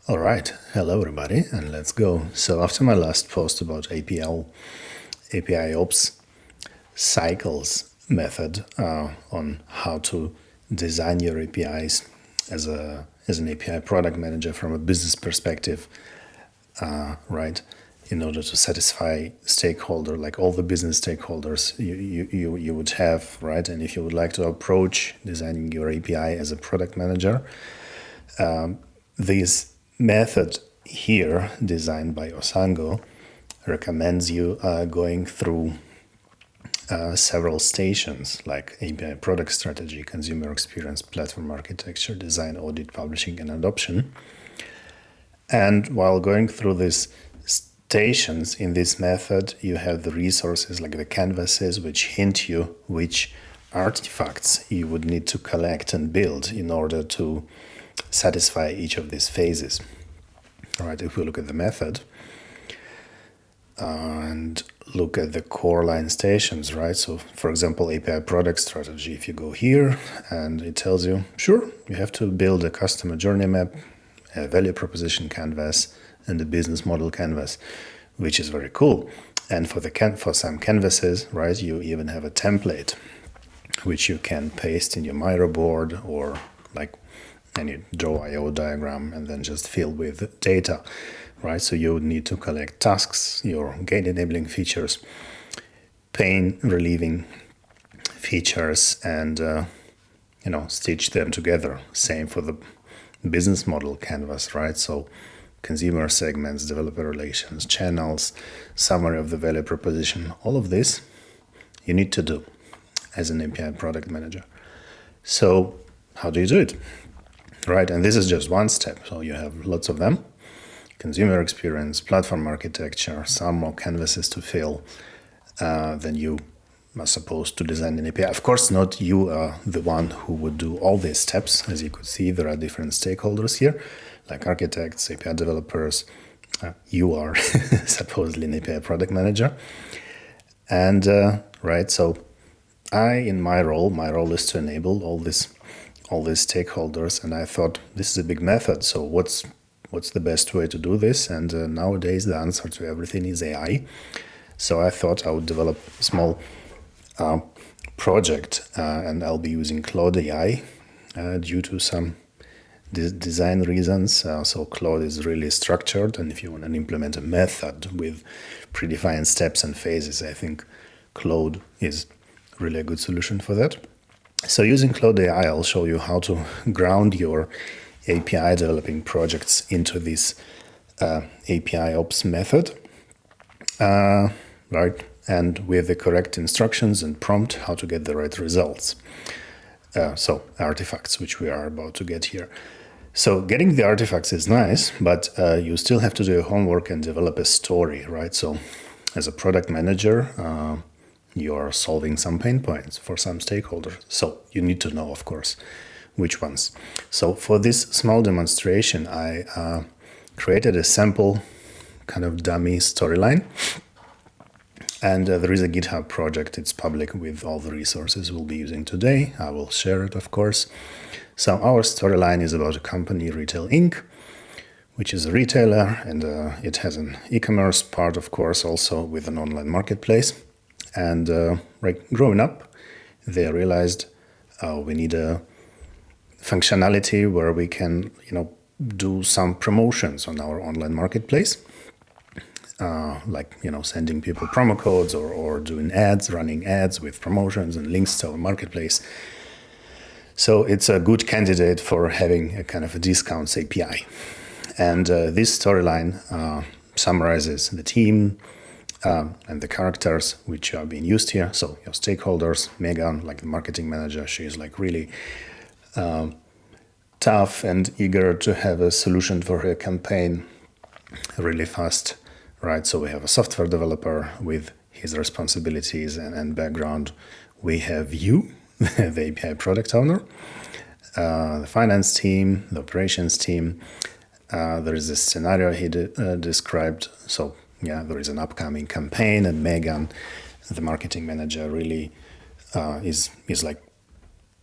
All right, hello everybody, and let's go. So after my last post about APIOps Cycles method on how to design your APIs as an API product manager from a business perspective, right? In order to satisfy stakeholder, like all the business stakeholders you would have, right? And if you would like to approach designing your API as a product manager, this method here, designed by Osango, recommends you going through several stations like API product strategy, consumer experience, platform architecture, design, audit, publishing, and adoption. And while going through these stations in this method, you have the resources like the canvases, which hint you which artifacts you would need to collect and build in order to satisfy each of these phases. All right, if we look at the method and look at the core line stations, right? So, for example, API product strategy, if you go here and it tells you, sure, you have to build a customer journey map, a value proposition canvas, and a business model canvas, which is very cool. And for some canvases, right, you even have a template which you can paste in your Miro board or like and you draw IO diagram and then just fill with data, right? So you would need to collect tasks, your gate enabling features, pain relieving features, and stitch them together. Same for the business model canvas, right? So consumer segments, developer relations, channels, summary of the value proposition, all of this you need to do as an API product manager. So how do you do it? Right, and this is just one step, so you have lots of them. Consumer experience, platform architecture, some more canvases to fill. Then you are supposed to design an API. Of course, not you are the one who would do all these steps. As you could see, there are different stakeholders here, like architects, API developers. You are supposedly an API product manager. And, right, so in my role is to enable all these stakeholders, and I thought this is a big method, so what's the best way to do this? And nowadays the answer to everything is AI. So I thought I would develop a small project, and I'll be using Claude AI due to some design reasons. So Claude is really structured, and if you want to implement a method with predefined steps and phases, I think Claude is really a good solution for that. So using Claude AI, I'll show you how to ground your API developing projects into this APIOps method, right? And with the correct instructions and prompt, how to get the right results. So artifacts, which we are about to get here. So getting the artifacts is nice, but you still have to do your homework and develop a story, right? So as a product manager, you're solving some pain points for some stakeholders. So you need to know, of course, which ones. So for this small demonstration, I created a sample kind of dummy storyline. And there is a GitHub project. It's public with all the resources we'll be using today. I will share it, of course. So our storyline is about a company, Retail Inc., which is a retailer, and it has an e-commerce part, of course, also with an online marketplace. And growing up, they realized we need a functionality where we can, do some promotions on our online marketplace, like sending people promo codes or doing ads, running ads with promotions and links to our marketplace. So it's a good candidate for having a kind of a discounts API. And this storyline summarizes the team. And the characters which are being used here. So your stakeholders, Megan, like the marketing manager, she is like really tough and eager to have a solution for her campaign really fast, right? So we have a software developer with his responsibilities and background. We have you, the API product owner, the finance team, the operations team. There is a scenario he described. So yeah, there is an upcoming campaign, and Megan, the marketing manager, really is like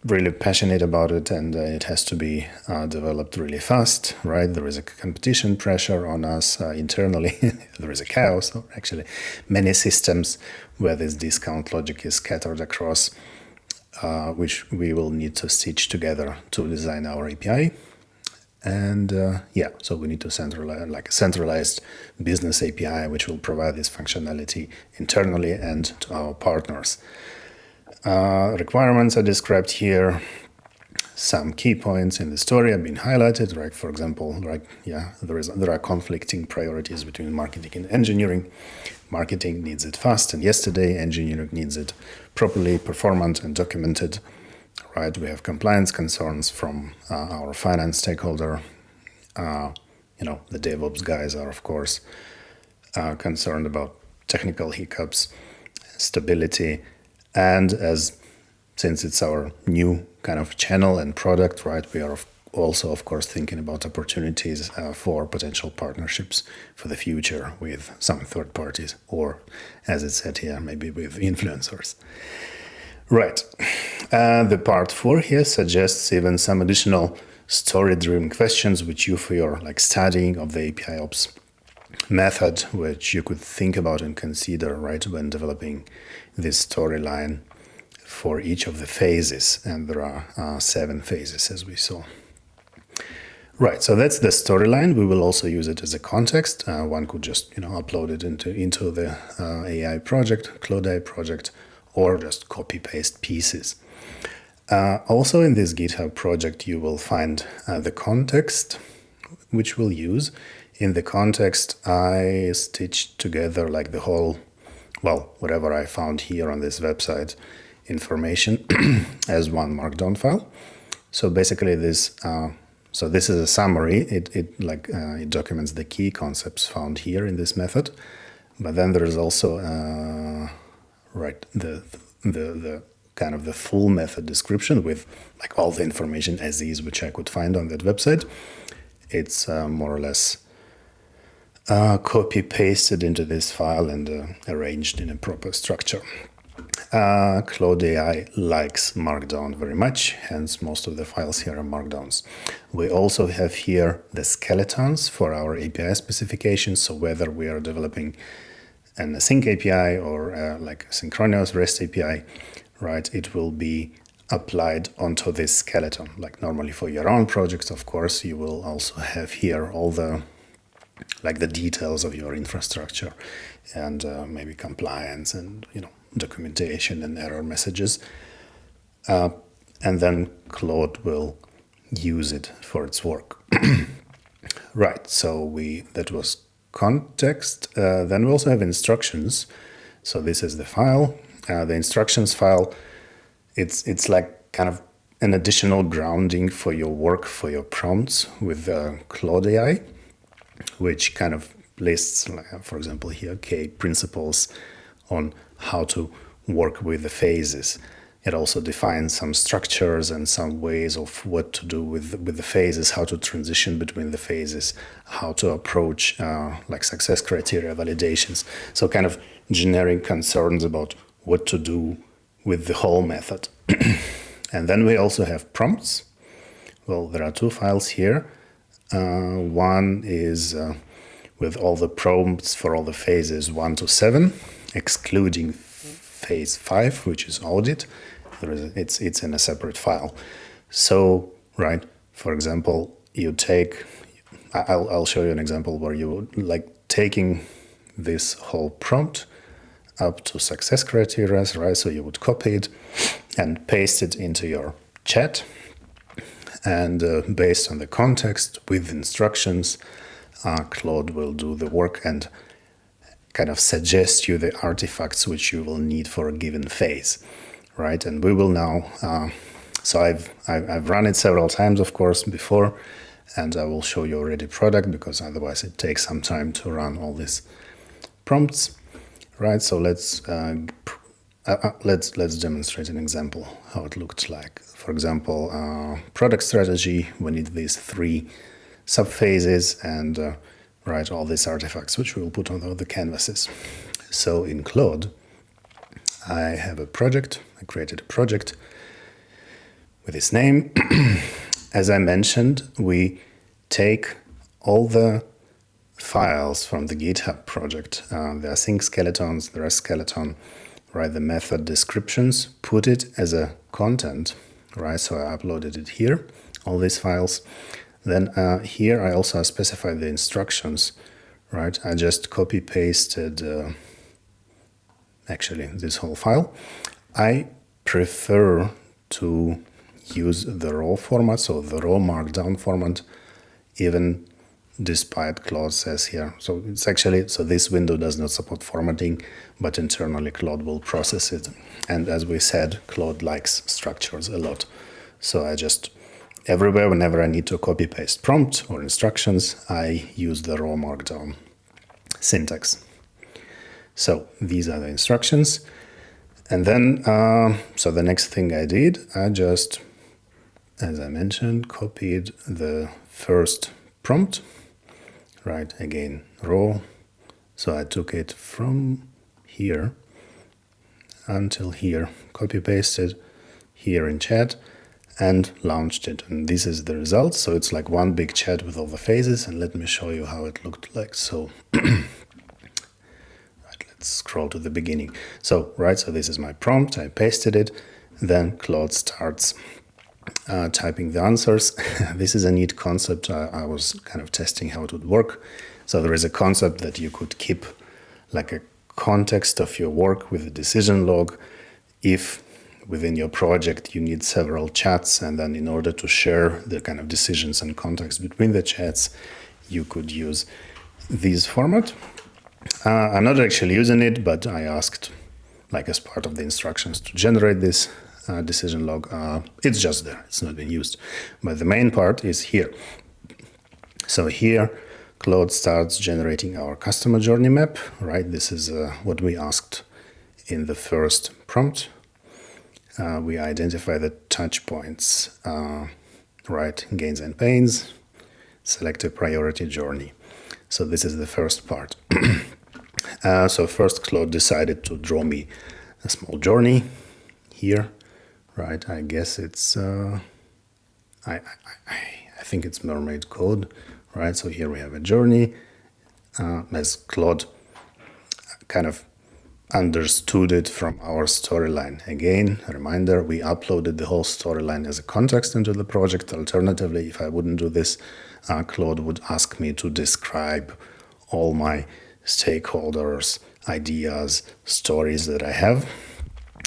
really passionate about it, and it has to be developed really fast, right? There is a competition pressure on us internally. There is a chaos, or actually many systems where this discount logic is scattered across, which we will need to stitch together to design our API. And yeah, so we need to centralize, like a centralized business API, which will provide this functionality internally and to our partners. Requirements are described here. Some key points in the story have been highlighted. Right, for example, there are conflicting priorities between marketing and engineering. Marketing needs it fast and yesterday. Engineering needs it properly, performant, and documented. Right, we have compliance concerns from our finance stakeholder. The DevOps guys are, of course, concerned about technical hiccups, stability, and since it's our new kind of channel and product, right, we are also, of course, thinking about opportunities for potential partnerships for the future with some third parties, or, as it said here, maybe with influencers. Right. The part 4 here suggests even some additional story-driven questions which you, for your studying of the APIOps method, which you could think about and consider, right, when developing this storyline for each of the phases. And there are 7 phases, as we saw. Right, so that's the storyline. We will also use it as a context. One could just upload it into the AI project, Claude AI project, or just copy-paste pieces. Also in this GitHub project, you will find the context which we'll use. In the context, I stitched together the whole, whatever I found here on this website, information as one Markdown file. So basically this is a summary. It documents the key concepts found here in this method. But then there is also the kind of the full method description with all the information as is, which I could find on that website. It's more or less copy pasted into this file and arranged in a proper structure. Claude AI likes Markdown very much, hence most of the files here are Markdowns. We also have here the skeletons for our API specifications, so whether we are developing an async API or a synchronous REST API, right, it will be applied onto this skeleton. Normally for your own projects, of course, you will also have here all the the details of your infrastructure and maybe compliance and documentation and error messages. And then Claude will use it for its work. Right, so that was context. Then we also have instructions. So this is the file. The instructions file, it's kind of an additional grounding for your work, for your prompts with Claude AI, which kind of lists, for example, here, key principles on how to work with the phases. It also defines some structures and some ways of what to do with the phases, how to transition between the phases, how to approach success criteria validations. So kind of generic concerns about what to do with the whole method. And then we also have prompts. Well, there are 2 files here. One is with all the prompts for all the phases 1 to 7, excluding phase 5, which is audit. It's in a separate file. So, right, for example, I'll show you an example where you taking this whole prompt up to success criteria, right? So you would copy it and paste it into your chat. And based on the context with instructions, Claude will do the work and kind of suggest you the artifacts which you will need for a given phase, right? And we will now, so I've run it several times, of course, before, and I will show you already product because otherwise it takes some time to run all these prompts, right? So let's demonstrate an example how it looked like. For example, product strategy. We need these 3 subphases and write all these artifacts, which we will put on the canvases. So in Claude, I have a project. I created a project with this name. As I mentioned, we take all the files from the GitHub project, the async skeletons, the rest skeleton, right, the method descriptions, put it as a content, right? So I uploaded it here, all these files. Then here I also specified the instructions, right? I just copy pasted actually this whole file. I prefer to use the raw format, so the raw markdown format, even despite Claude says here. So it's actually, so this window does not support formatting, but internally Claude will process it. And as we said, Claude likes structures a lot. So I just, everywhere, whenever I need to copy paste prompt or instructions, I use the raw markdown syntax. So these are the instructions. And then, so the next thing I did, I just, as I mentioned, copied the first prompt, right? Again, raw. So I took it from here until here, copy pasted here in chat and launched it. And this is the result. So it's like one big chat with all the phases. And let me show you how it looked like. So scroll to the beginning. So, right, so this is my prompt. I pasted it. Then Claude starts typing the answers. This is a neat concept. I was kind of testing how it would work. So there is a concept that you could keep like a context of your work with a decision log if within your project you need several chats, and then in order to share the kind of decisions and context between the chats, you could use this format. I'm not actually using it, but I asked, like as part of the instructions, to generate this decision log. It's just there, it's not been used. But the main part is here. So here, Claude starts generating our customer journey map, right? This is what we asked in the first prompt. We identify the touch points, right? Gains and pains, select a priority journey. So this is the first part. So first Claude decided to draw me a small journey here, right? I guess it's, I think it's mermaid code, right? So here we have a journey. As Claude kind of understood it from our storyline. Again, a reminder, we uploaded the whole storyline as a context into the project. Alternatively, if I wouldn't do this, Claude would ask me to describe all my stakeholders, ideas, stories that I have.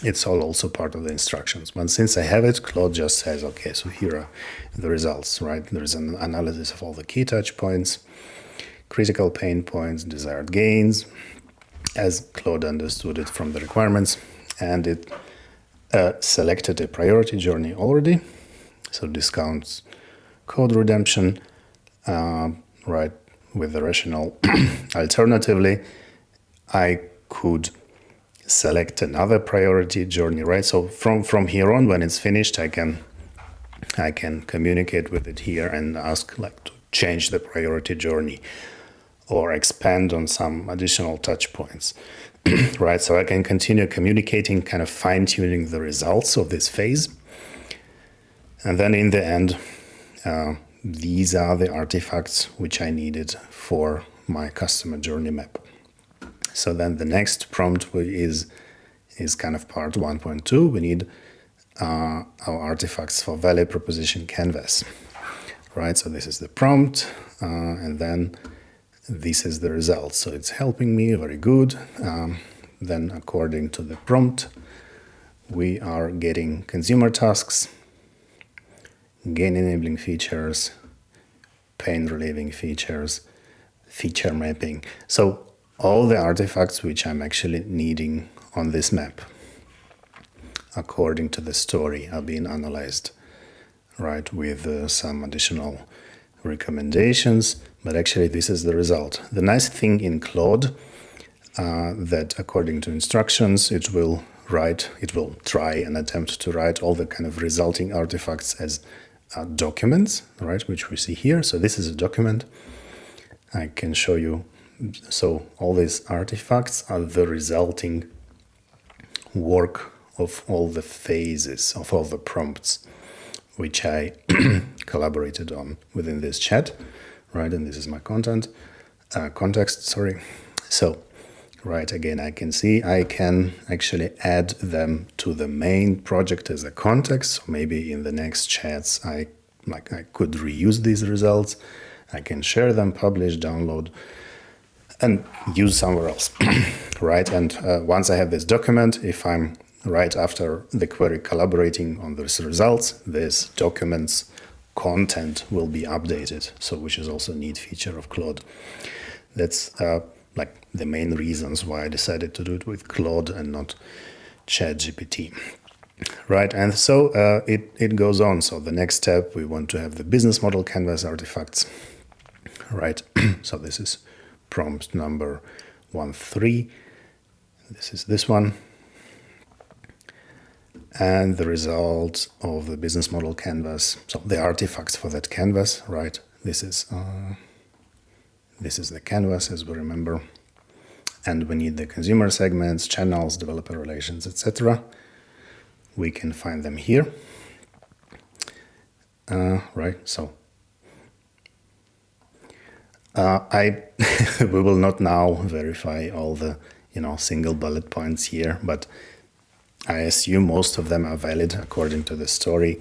It's all also part of the instructions. But since I have it, Claude just says, okay, so here are the results, right? There's an analysis of all the key touch points, critical pain points, desired gains, as Claude understood it from the requirements, and it selected a priority journey already. So discounts code redemption, right, with the rationale. Alternatively, I could select another priority journey, right? So from here on, when it's finished, I can communicate with it here and ask like to change the priority journey or expand on some additional touch points, right? So I can continue communicating, kind of fine-tuning the results of this phase. And then in the end, these are the artifacts which I needed for my customer journey map. So then the next prompt is kind of part 1.2. We need our artifacts for value proposition canvas, right? So this is the prompt, and then this is the result. So it's helping me, very good. Then according to the prompt, we are getting consumer tasks, gain enabling features, pain relieving features, feature mapping. So all the artifacts which I'm actually needing on this map, according to the story, are being analyzed, right, with some additional recommendations. But actually, this is the result. The nice thing in Claude, that according to instructions, it will try and attempt to write all the kind of resulting artifacts as documents, right, which we see here. So this is a document. I can show you. So all these artifacts are the resulting work of all the phases, of all the prompts. which I collaborated on within this chat, right? And this is my context, sorry. So, right, again, I can see I can actually add them to the main project as a context. So maybe in the next chats, I could reuse these results. I can share them, publish, download, and use somewhere else, right? And once I have this document, if I'm right after the query collaborating on these results, this document's content will be updated. So, which is also a neat feature of Claude. That's like the main reasons why I decided to do it with Claude and not ChatGPT. Right, and so it goes on. So the next step, we want to have the business model canvas artifacts. Right, so this is prompt number 13. This is this one. And the result of the business model canvas. So the artifacts for that canvas, right? This is the canvas, as we remember. And we need the consumer segments, channels, developer relations, etc. We can find them here. Right, so we will not now verify all the single bullet points here, but I assume most of them are valid according to the story,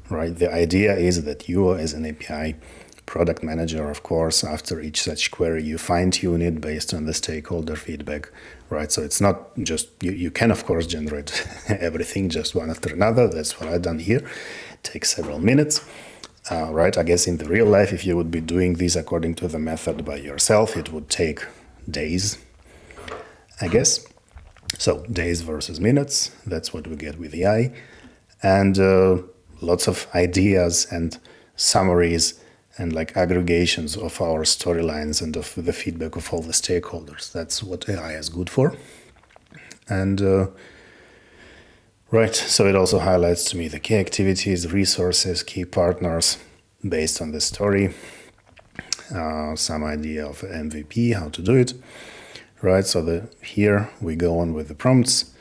right? The idea is that you, as an API product manager, of course, after each such query, you fine-tune it based on the stakeholder feedback, right? So it's not just, you can, of course, generate everything just one after another. That's what I've done here. It takes several minutes, right? I guess in the real life, if you would be doing this according to the method by yourself, it would take days, I guess. So days versus minutes, that's what we get with AI. And lots of ideas and summaries and like aggregations of our storylines and of the feedback of all the stakeholders. That's what AI is good for. And right, so it also highlights to me the key activities, resources, key partners based on the story, some idea of MVP, how to do it. Right, so here we go on with the prompts.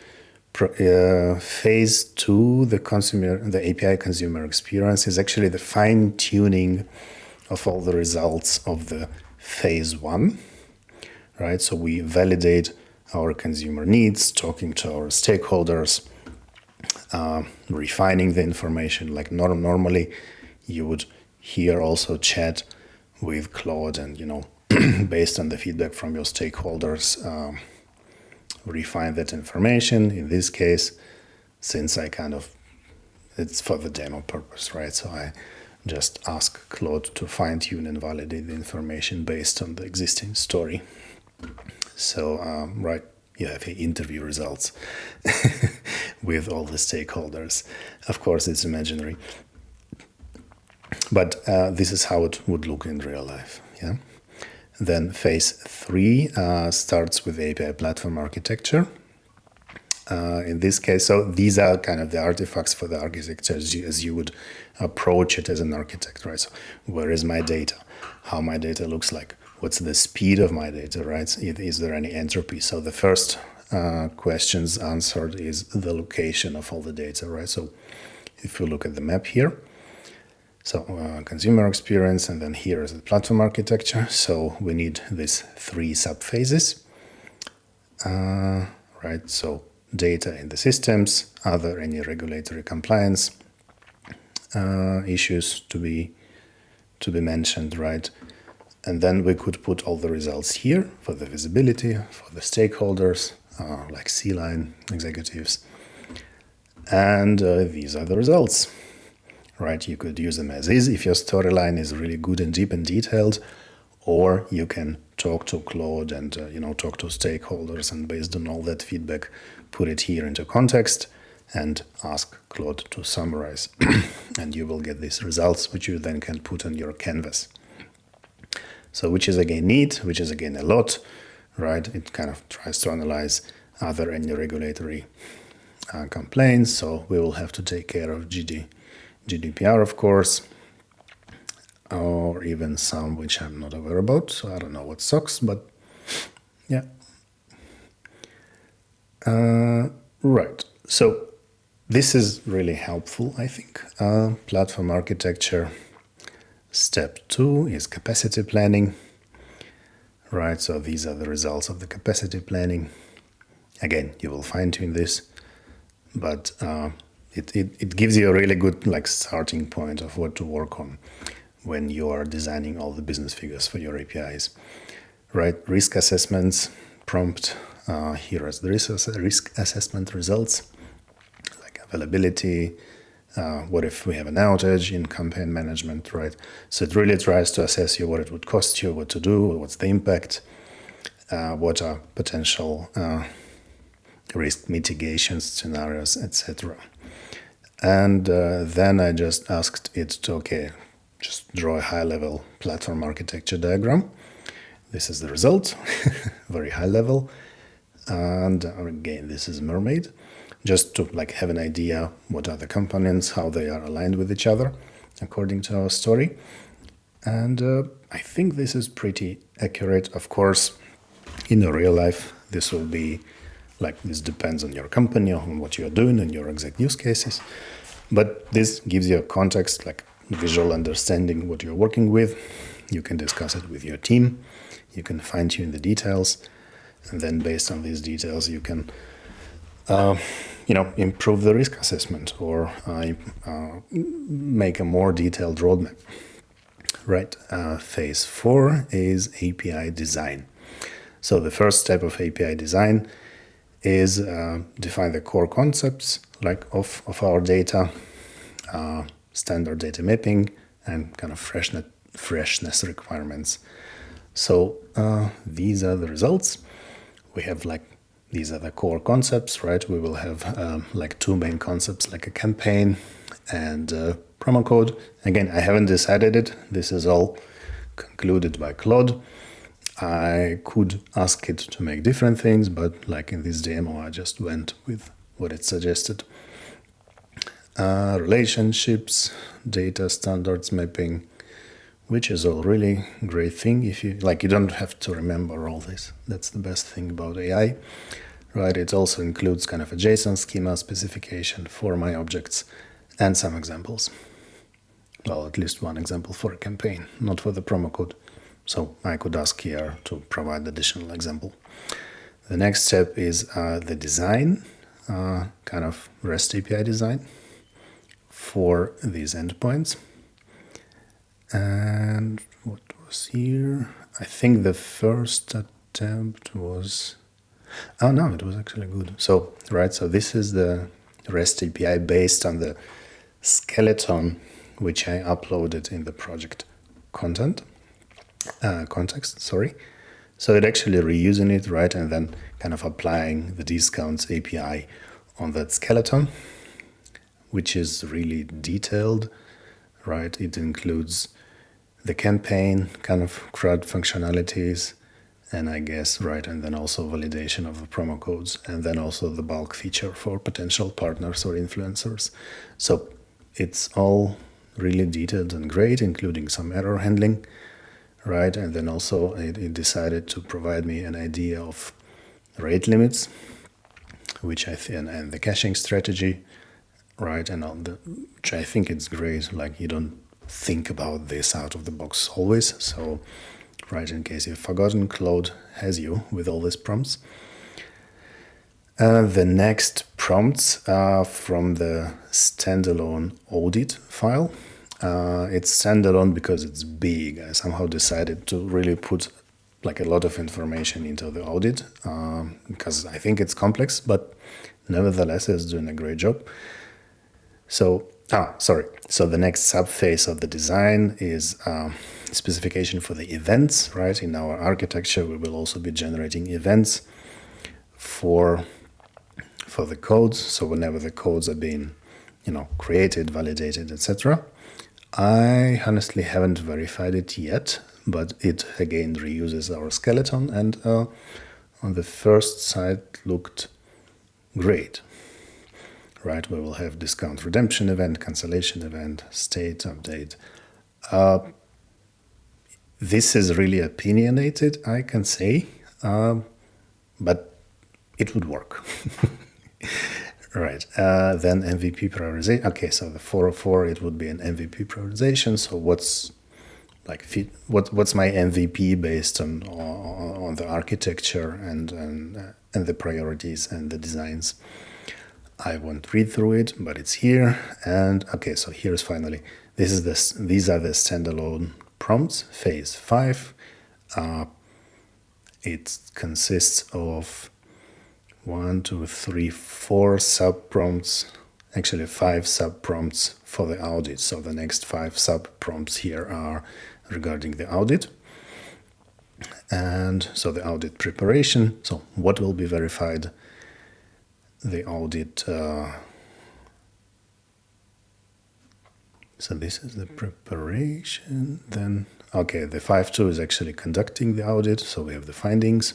Phase 2, the API consumer experience, is actually the fine-tuning of all the results of the phase 1. Right, so we validate our consumer needs, talking to our stakeholders, refining the information. Like normally, you would here also chat with Claude and based on the feedback from your stakeholders, refine that information. In this case, since it's for the demo purpose, right? So I just ask Claude to fine-tune and validate the information based on the existing story. So, right, you have interview results with all the stakeholders. Of course, it's imaginary. But this is how it would look in real life, yeah? Then phase 3 starts with API platform architecture. In this case, so these are kind of the artifacts for the architecture as you would approach it as an architect, right? So where is my data? How my data looks like? What's the speed of my data, right? Is there any entropy? So the first questions answered is the location of all the data, right? So if you look at the map here, so consumer experience, and then here is the platform architecture. So we need these 3 subphases, right? So data in the systems, are there any regulatory compliance issues to be mentioned, right? And then we could put all the results here for the visibility, for the stakeholders, like C-line executives. And these are the results. Right, you could use them as is if your storyline is really good and deep and detailed, or you can talk to Claude and talk to stakeholders, and based on all that feedback, put it here into context and ask Claude to summarize, and you will get these results, which you then can put on your canvas. So, which is again neat, which is again a lot, right? It kind of tries to analyze are there any regulatory complaints. So we will have to take care of GDPR, of course, or even some which I'm not aware about. So I don't know what SOX, but yeah. Right. So This is really helpful, I think. Platform architecture. Step 2 is capacity planning. Right, so these are the results of the capacity planning. Again, you will fine-tune this, but it gives you a really good starting point of what to work on when you are designing all the business figures for your APIs. Right, risk assessments, prompt. Here is the risk assessment results, like availability. What if we have an outage in campaign management, right? So it really tries to assess you what it would cost you, what to do, what's the impact, what are potential risk mitigation scenarios, etc. And then I just asked it to, just draw a high-level platform architecture diagram. This is the result, very high level. And again, this is Mermaid, just to have an idea what are the components, how they are aligned with each other, according to our story. And I think this is pretty accurate. Of course, in the real life, this will be this depends on your company, on what you're doing, and your exact use cases. But this gives you a context, visual understanding what you're working with. You can discuss it with your team. You can fine-tune the details. And then based on these details, you can improve the risk assessment or make a more detailed roadmap. Right. Phase 4 is API design. So the first step of API design is define the core concepts of our data, standard data mapping, and kind of freshness requirements. So these are the results. We have these are the core concepts, right? We will have two main concepts, like a campaign and promo code. Again, I haven't decided it. This is all concluded by Claude. I could ask it to make different things, but in this demo, I just went with what it suggested. Relationships, data standards mapping, which is a really great thing. If you you don't have to remember all this. That's the best thing about AI, right? It also includes kind of a JSON schema specification for my objects and some examples. Well, at least one example for a campaign, not for the promo code. So I could ask here to provide additional example. The next step is the design, kind of REST API design for these endpoints. And what was here? I think the first attempt was... Oh, no, it was actually good. So, right, so this is the REST API based on the skeleton which I uploaded in the project context, sorry. So it actually reusing it, right, and then kind of applying the discounts API on that skeleton, which is really detailed, right? It includes the campaign kind of CRUD functionalities, and I guess, right, and then also validation of the promo codes, and then also the bulk feature for potential partners or influencers. So it's all really detailed and great, including some error handling, right? And then also it decided to provide me an idea of rate limits, which and the caching strategy, right? And which I think it's great. You don't think about this out of the box always. So, right, in case you've forgotten, Claude has you with all these prompts. The next prompts are from the standalone audit file. It's standalone because it's big. I somehow decided to really put a lot of information into the audit because I think it's complex, but nevertheless it's doing a great job. So, So the next subphase of the design is specification for the events, right? In our architecture, we will also be generating events for the codes. So whenever the codes are being, created, validated, etc. I honestly haven't verified it yet, but it again reuses our skeleton, and on the first side looked great. Right, we will have discount redemption event, cancellation event, state update. This is really opinionated, I can say, but it would work. Right. Then MVP prioritization. Okay, so the 404, it would be an MVP prioritization. So what's what's my MVP based on the architecture and the priorities and the designs. I won't read through it, but it's here. And okay, so here's finally these are the standalone prompts. Phase 5. It consists of 1, 2, 3, 4 sub prompts. Actually, 5 sub prompts for the audit. So the next 5 sub prompts here are regarding the audit. And so the audit preparation. So what will be verified? The audit. So this is the preparation. Then, okay, the 5.2 is actually conducting the audit. So we have the findings.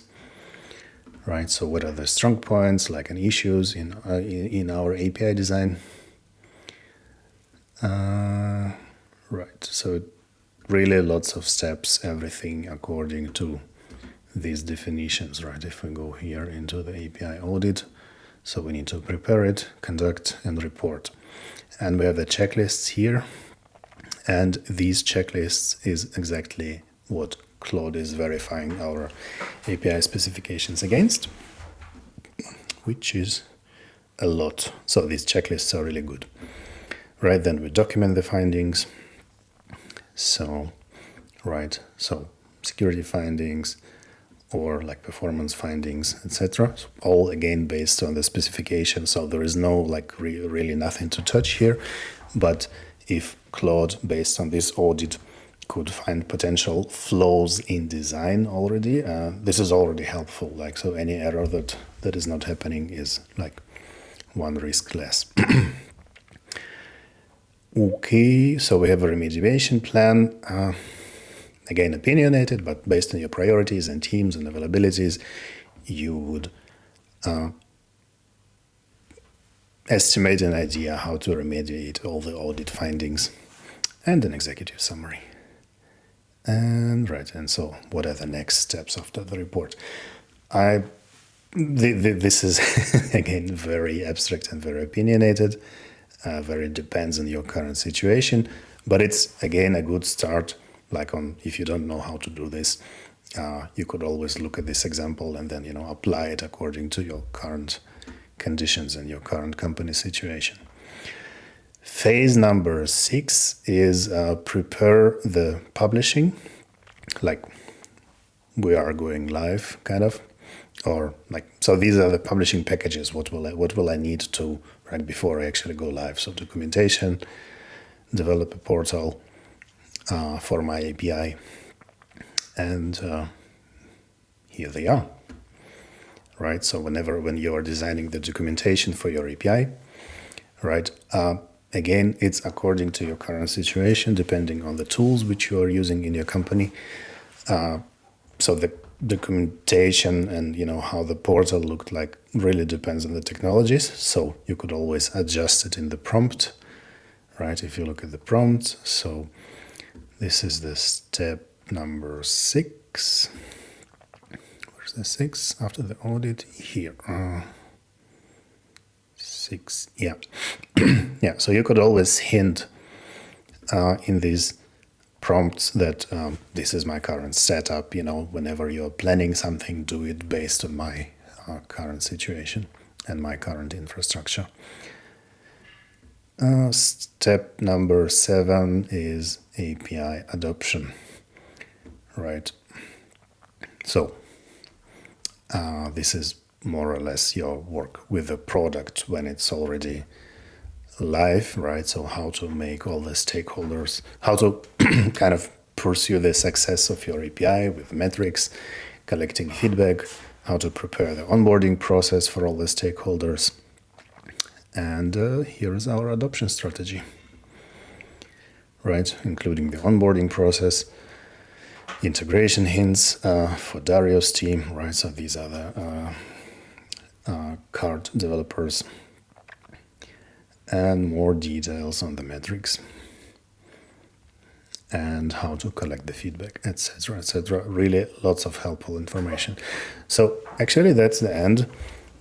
Right, so what are the strong points, like an issues in our API design? Right, so really lots of steps, everything according to these definitions, right? If we go here into the API audit, so we need to prepare it, conduct, and report. And we have the checklists here, and these checklists is exactly what Claude is verifying our API specifications against, which is a lot. So these checklists are really good. Right, then we document the findings. So, right, so security findings or like performance findings, etc. So all again based on the specification. So there is no like really nothing to touch here. But if Claude, based on this audit, could find potential flaws in design already, this is already helpful. Like, so any error that is not happening is like one risk less. Okay, so we have a remediation plan. Again, opinionated, but based on your priorities and teams and availabilities, you would estimate an idea how to remediate all the audit findings and an executive summary. And right, and so what are the next steps after the report? This is again very abstract and very opinionated, very depends on your current situation, but it's again a good start. Like on, if you don't know how to do this, you could always look at this example and then apply it according to your current conditions and your current company situation. Phase number 6 is prepare the publishing, like we are going live, kind of, or like, so these are the publishing packages. What will I need to right before I actually go live? So documentation, develop a portal for my API, and here they are. Right. So when you are designing the documentation for your API, right. Again, it's according to your current situation, depending on the tools which you are using in your company. So the documentation and how the portal looked like really depends on the technologies. So you could always adjust it in the prompt, right? If you look at the prompt, so this is the step number 6. Where's the 6 after the audit? Here. 6, yeah. Yeah, so you could always hint in these prompts that this is my current setup. Whenever you're planning something, do it based on my current situation and my current infrastructure. Step number 7 is API adoption, right? So this is more or less your work with the product when it's already live, right? So how to make all the stakeholders, how to kind of pursue the success of your API with metrics, collecting feedback, how to prepare the onboarding process for all the stakeholders. And here is our adoption strategy, right? Including the onboarding process, integration hints for Dario's team, right? So these are the card developers, and more details on the metrics and how to collect the feedback, etc., etc. Really lots of helpful information. So actually that's the end.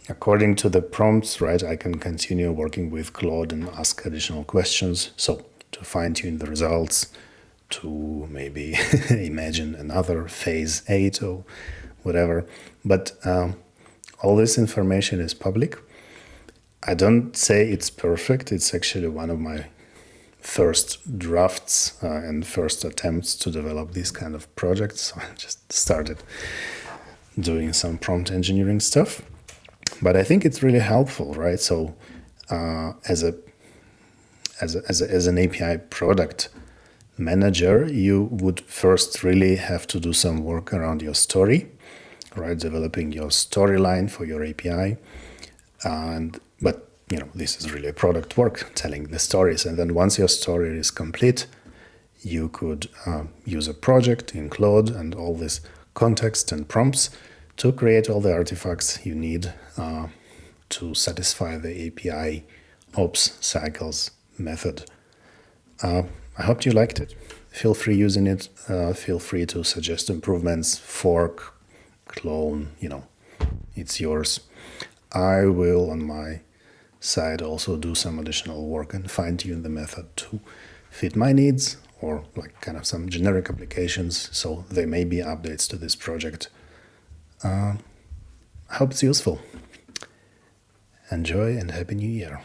according to the prompts, right, I can continue working with Claude and ask additional questions. So to fine-tune the results, to maybe imagine another phase 8 or whatever. But all this information is public. I don't say it's perfect. It's actually one of my first drafts and first attempts to develop these kind of projects. So I just started doing some prompt engineering stuff. But I think it's really helpful, right? So as an API product manager, you would first really have to do some work around your story, right? Developing your storyline for your API. But this is really product work, telling the stories. And then once your story is complete, you could use a project in Claude and all this context and prompts to create all the artifacts you need to satisfy the APIOps Cycles method. I hope you liked it. Feel free using it. Feel free to suggest improvements, fork, clone, it's yours. I will, on my side, also do some additional work and fine-tune the method to fit my needs, or like kind of some generic applications, so there may be updates to this project. I hope it's useful. Enjoy and Happy New Year.